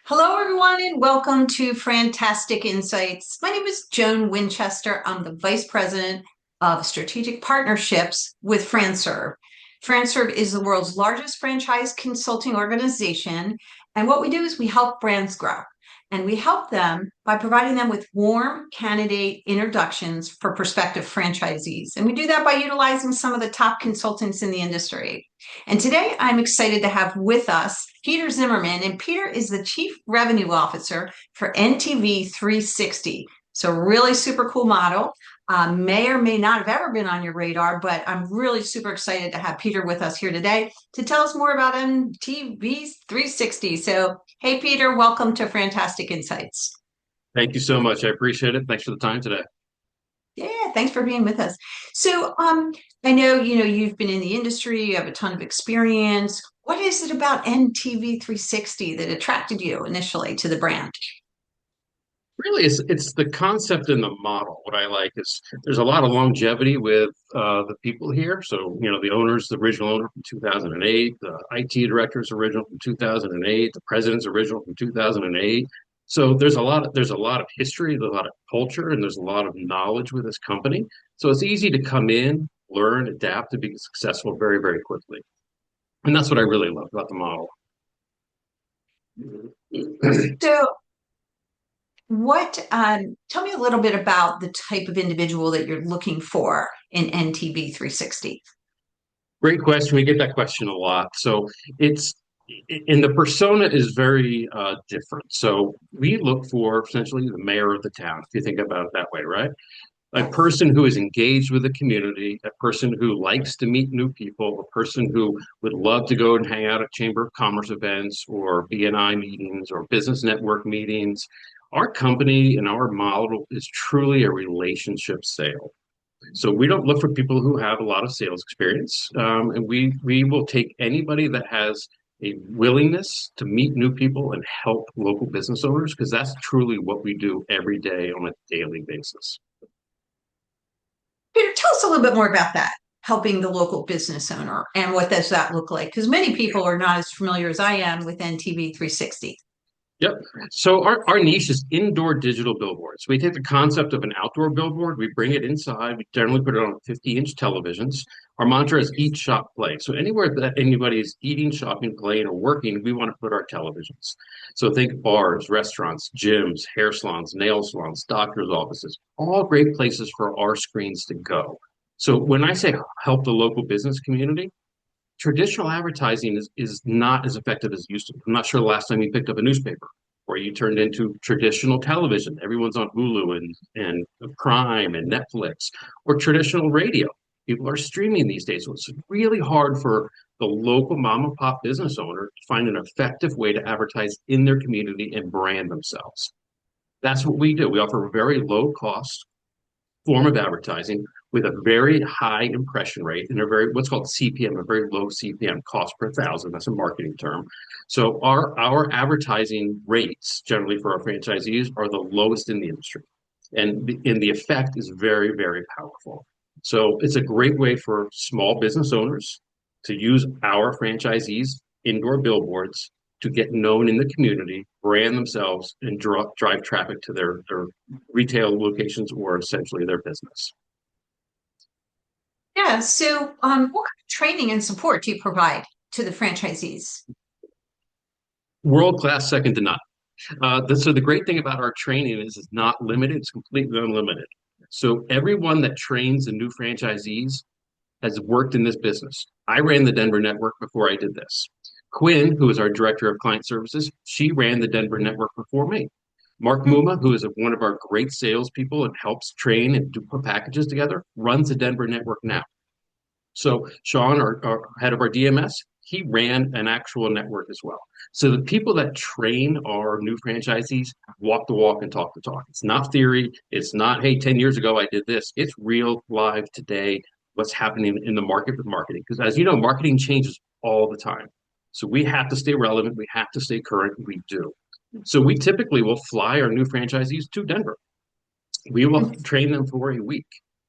Hello, everyone, and welcome to FranTastic InSights. My name is Joan Winchester. I'm the Vice President of Strategic Partnerships with FranServe. FranServe is the world's largest franchise consulting organization, and what we do is we help brands grow. And we help them by providing them with warm candidate introductions for prospective franchisees. And we do that by utilizing some of the top consultants in the industry. And today I'm excited to have with us Peter Zimmermann, and Peter is the Chief Revenue Officer for NTV360. So really super cool model. May or may not have ever been on your radar, but I'm really super excited to have Peter with us here today to tell us more about NTV360. So, hey, Peter, welcome to FranTastic InSights. Thank you so much. I appreciate it. Thanks for the time today. Yeah, thanks for being with us. So, I know, you've been in the industry, you have a ton of experience. What is it about NTV 360 that attracted you initially to the brand? Really, it's the concept and the model. What I like is there's a lot of longevity with the people here. So, the owner's the original owner from 2008, the IT director's original from 2008, the president's original from 2008. So there's a lot of history, there's a lot of culture, and there's a lot of knowledge with this company. So it's easy to come in, learn, adapt, and be successful very, very quickly. And that's what I really love about the model. So, tell me a little bit about the type of individual that you're looking for in NTV 360. Great question. We get that question a lot. So it's and the persona is very different. So we look for essentially the mayor of the town, if you think about it that way, right? A Yes. person who is engaged with the community, a person who likes to meet new people, a person who would love to go and hang out at Chamber of Commerce events or BNI meetings or business network meetings. Our company and our model is truly a relationship sale. So we don't look for people who have a lot of sales experience, and we will take anybody that has a willingness to meet new people and help local business owners because that's truly what we do every day on a daily basis. Peter, tell us a little bit more about that, helping the local business owner, and what does that look like? Because many people are not as familiar as I am with NTV 360. Yep. So our niche is indoor digital billboards. We take the concept of an outdoor billboard, we bring it inside, we generally put it on 50-inch televisions. Our mantra is eat, shop, play. So anywhere that anybody is eating, shopping, playing, or working, we want to put our televisions. So think bars, restaurants, gyms, hair salons, nail salons, doctors' offices, all great places for our screens to go. So when I say help the local business community, traditional advertising is not as effective as it used to. I'm not sure the last time you picked up a newspaper or you turned into traditional television. Everyone's on Hulu and Prime and Netflix or traditional radio. People are streaming these days. So it's really hard for the local mom and pop business owner to find an effective way to advertise in their community and brand themselves. That's what we do. We offer a very low cost form of advertising with a very high impression rate and a very what's called CPM, a very low CPM, cost per thousand. That's a marketing term. So our advertising rates generally for our franchisees are the lowest in the industry, and the effect is very, very powerful. So it's a great way for small business owners to use our franchisees indoor billboards to get known in the community, brand themselves, and drive traffic to their retail locations or essentially their business. Yeah. So, what kind of training and support do you provide to the franchisees? World class, second to none. So the great thing about our training is it's not limited; it's completely unlimited. So everyone that trains the new franchisees has worked in this business. I ran the Denver network before I did this. Quinn, who is our director of client services, she ran the Denver network before me. Mark Muma, who is one of our great salespeople and helps train and put packages together, runs the Denver network now. So Sean, our head of our DMS, he ran an actual network as well. So the people that train our new franchisees walk the walk and talk the talk. It's not theory. It's not, hey, 10 years ago I did this. It's real live today, what's happening in the market with marketing. Because as you know, marketing changes all the time. So we have to stay relevant. We have to stay current. We do. So we typically will fly our new franchisees to Denver. We will train them for a week.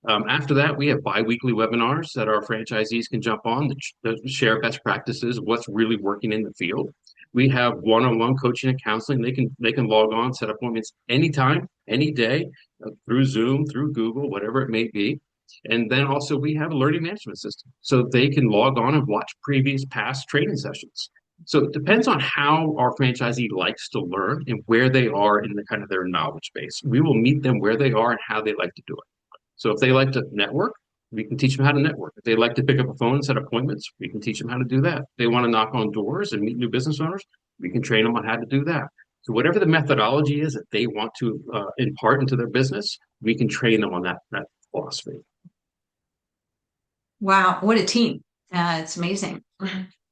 After that, we have bi-weekly webinars that our franchisees can jump on to share best practices, what's really working in the field. We have one-on-one coaching and counseling. They can log on, set appointments anytime, any day, through Zoom, through Google, whatever it may be. And then also we have a learning management system, so they can log on and watch previous past training sessions. So it depends on how our franchisee likes to learn and where they are in the kind of their knowledge base. We will meet them where they are and how they like to do it. So if they like to network, we can teach them how to network. If they like to pick up a phone and set appointments, we can teach them how to do that. If they want to knock on doors and meet new business owners, we can train them on how to do that. So whatever the methodology is that they want to impart into their business, we can train them on that philosophy. Wow, what a team. It's amazing.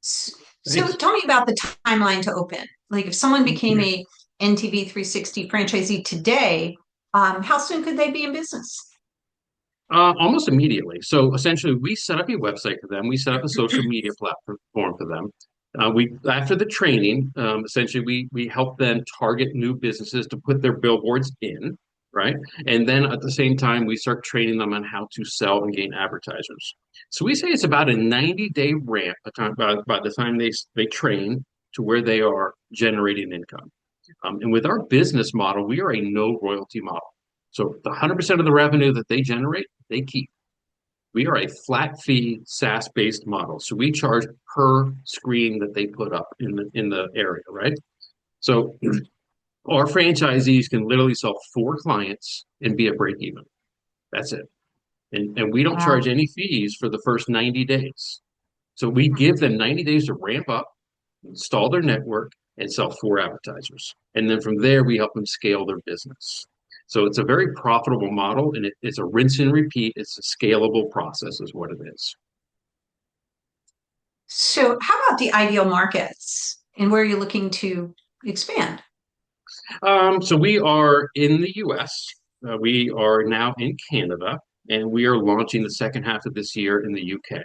So Thanks. tell me about the timeline to open. Like if someone became a NTV360 franchisee today, how soon could they be in business? Almost immediately. So essentially, we set up a website for them. We set up a social media platform for them. We after the training, essentially we help them target new businesses to put their billboards in, right? And then at the same time, we start training them on how to sell and gain advertisers. So we say it's about a 90-day ramp by the time they train to where they are generating income. And with our business model, we are a no royalty model. So the 100% of the revenue that they generate, they keep. We are a flat fee SaaS based model. So we charge per screen that they put up in the area, right? So our franchisees can literally sell 4 clients and be at break even. That's it. And we don't Wow. charge any fees for the first 90 days. So we give them 90 days to ramp up, install their network, and sell 4 advertisers. And then from there, we help them scale their business. So it's a very profitable model, and it's a rinse and repeat. It's a scalable process, is what it is. So how about the ideal markets and where you're looking to expand? So we are in the U.S. We are now in Canada, and we are launching the second half of this year in the U.K.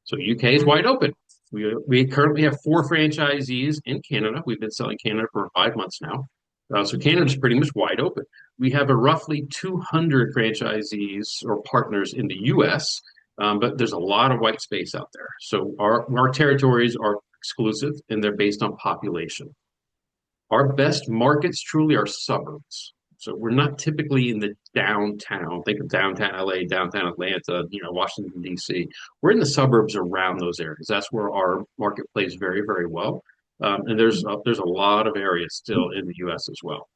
So UK is wide open. We currently have 4 franchisees in Canada. We've been selling Canada for 5 months now. So Canada's pretty much wide open. We have a roughly 200 franchisees or partners in the US, but there's a lot of white space out there. So our territories are exclusive and they're based on population. Our best markets truly are suburbs. So we're not typically in the downtown. Think of downtown LA, downtown Atlanta, Washington, D.C. We're in the suburbs around those areas. That's where our market plays very, very well. And there's a lot of areas still in the U.S. as well.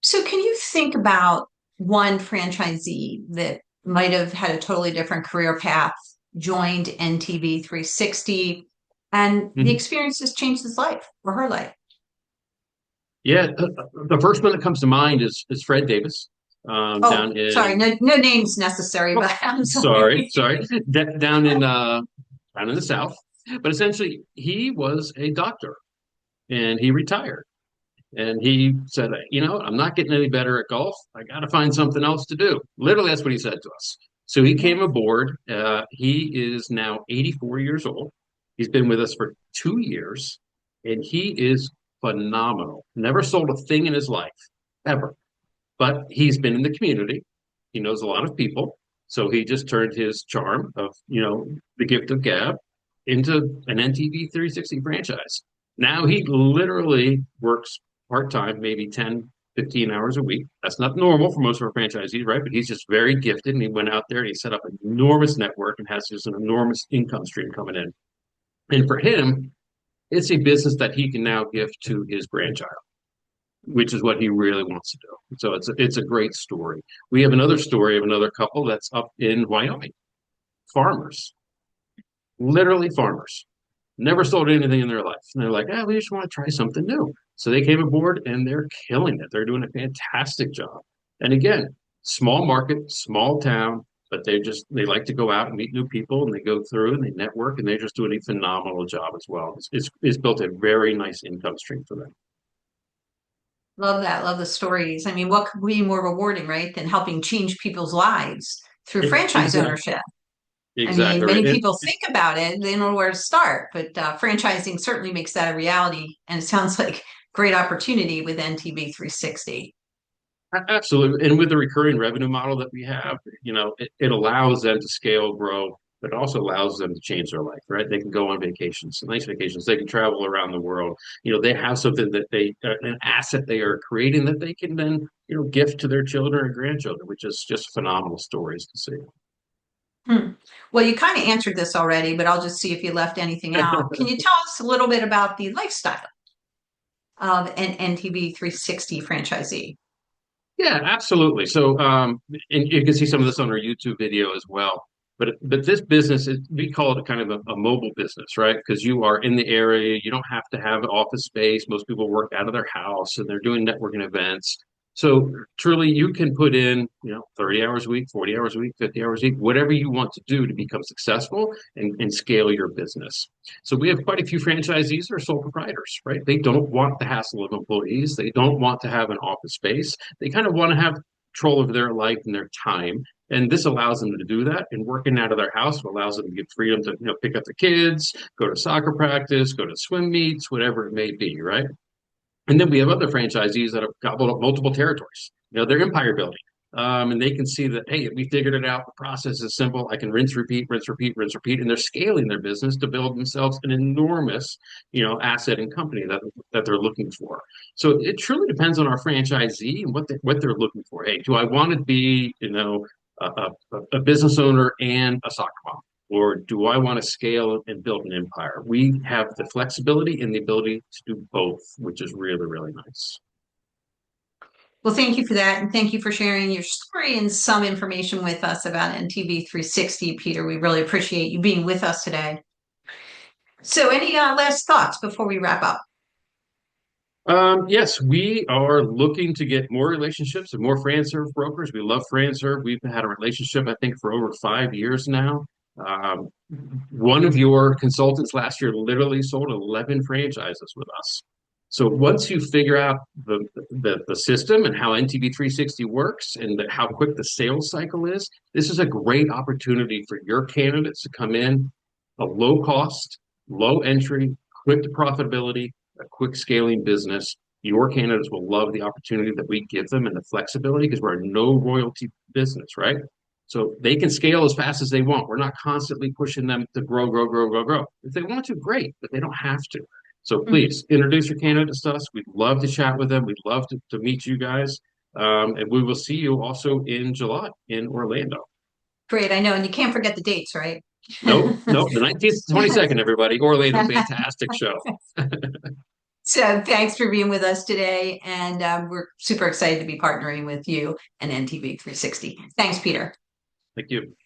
So can you think about one franchisee that might have had a totally different career path, joined NTV 360, and the Mhm. experience has changed his life or her life? Yeah, the first one that comes to mind is Fred Davis Oh, down sorry, in. no names necessary, Oh, but I'm sorry, sorry. sorry, down in the South. But essentially, he was a doctor and he retired. And he said, I'm not getting any better at golf. I got to find something else to do. Literally, that's what he said to us. So he Yeah. came aboard. He is now 84 years old. He's been with us for 2 years, and he is phenomenal. Never sold a thing in his life, ever. But he's been in the community. He knows a lot of people. So he just turned his charm of, the gift of gab into an NTV 360 franchise. Now he literally works part-time, maybe 10, 15 hours a week. That's not normal for most of our franchisees, right? But he's just very gifted and he went out there and he set up an enormous network and has just an enormous income stream coming in. And for him, it's a business that he can now give to his grandchild, which is what he really wants to do. So it's a great story. We have another story of another couple that's up in Wyoming, farmers, literally farmers, never sold anything in their life. And they're like, we just want to try something new. So they came aboard and they're killing it. They're doing a fantastic job. And again, small market, small town, but they like to go out and meet new people and they go through and they network and they're just doing a phenomenal job as well. It's built a very nice income stream for them. Love that. Love the stories. I mean, what could be more rewarding, right, than helping change people's lives through franchise Exactly. ownership? I mean, Exactly right. many people think about it, they don't know where to start, but franchising certainly makes that a reality. And it sounds like great opportunity with NTV 360. Absolutely. And with the recurring revenue model that we have, it allows them to scale, grow. but it also allows them to change their life, right? They can go on vacations, nice vacations. They can travel around the world. They have something that an asset they are creating that they can then, gift to their children and grandchildren, which is just phenomenal stories to see. Hmm. Well, you kind of answered this already, but I'll just see if you left anything out. Can you tell us a little bit about the lifestyle of an NTV 360 franchisee? Yeah, absolutely. So, and you can see some of this on our YouTube video as well. But this business is, we call it kind of a mobile business, right? Because you are in the area, you don't have to have office space. Most people work out of their house and they're doing networking events. So truly, you can put in, 30 hours a week, 40 hours a week, 50 hours a week, whatever you want to do to become successful and scale your business. So we have quite a few franchisees that are sole proprietors, right? They don't want the hassle of employees. They don't want to have an office space. They kind of want to have control over their life and their time. And this allows them to do that. And working out of their house allows them to get freedom to, pick up the kids, go to soccer practice, go to swim meets, whatever it may be, right? And then we have other franchisees that have gobbled up multiple territories. They're empire building. And they can see that, hey, we figured it out. The process is simple. I can rinse, repeat, rinse, repeat, rinse, repeat. And they're scaling their business to build themselves an enormous, asset and company that they're looking for. So it truly depends on our franchisee and what they're looking for. Hey, do I want to be, a business owner and a soccer mom? Or do I want to scale and build an empire? We have the flexibility and the ability to do both, which is really, really nice. Well, thank you for that. And thank you for sharing your story and some information with us about NTV 360, Peter. We really appreciate you being with us today. So, any last thoughts before we wrap up? Yes, we are looking to get more relationships and more FranServe brokers. We love FranServe. We've had a relationship, I think, for over 5 years now. Um, One of your consultants last year literally sold 11 franchises with us. So once you figure out the system and how NTV 360 works and how quick the sales cycle is, this is a great opportunity for your candidates to come in, a low cost, low entry, quick to profitability, a quick scaling business. Your candidates will love the opportunity that we give them and the flexibility because we're a no royalty business, right? So they can scale as fast as they want. We're not constantly pushing them to grow, grow, grow, grow, grow. If they want to, great, but they don't have to. So Mhm. please introduce your candidates to us. We'd love to chat with them. We'd love to meet you guys. And we will see you also in July in Orlando. Great. I know. And you can't forget the dates, right? Nope, nope. The 19th, 22nd, everybody. Orlando, fantastic show. So thanks for being with us today. And we're super excited to be partnering with you and NTV 360. Thanks, Peter. Thank you.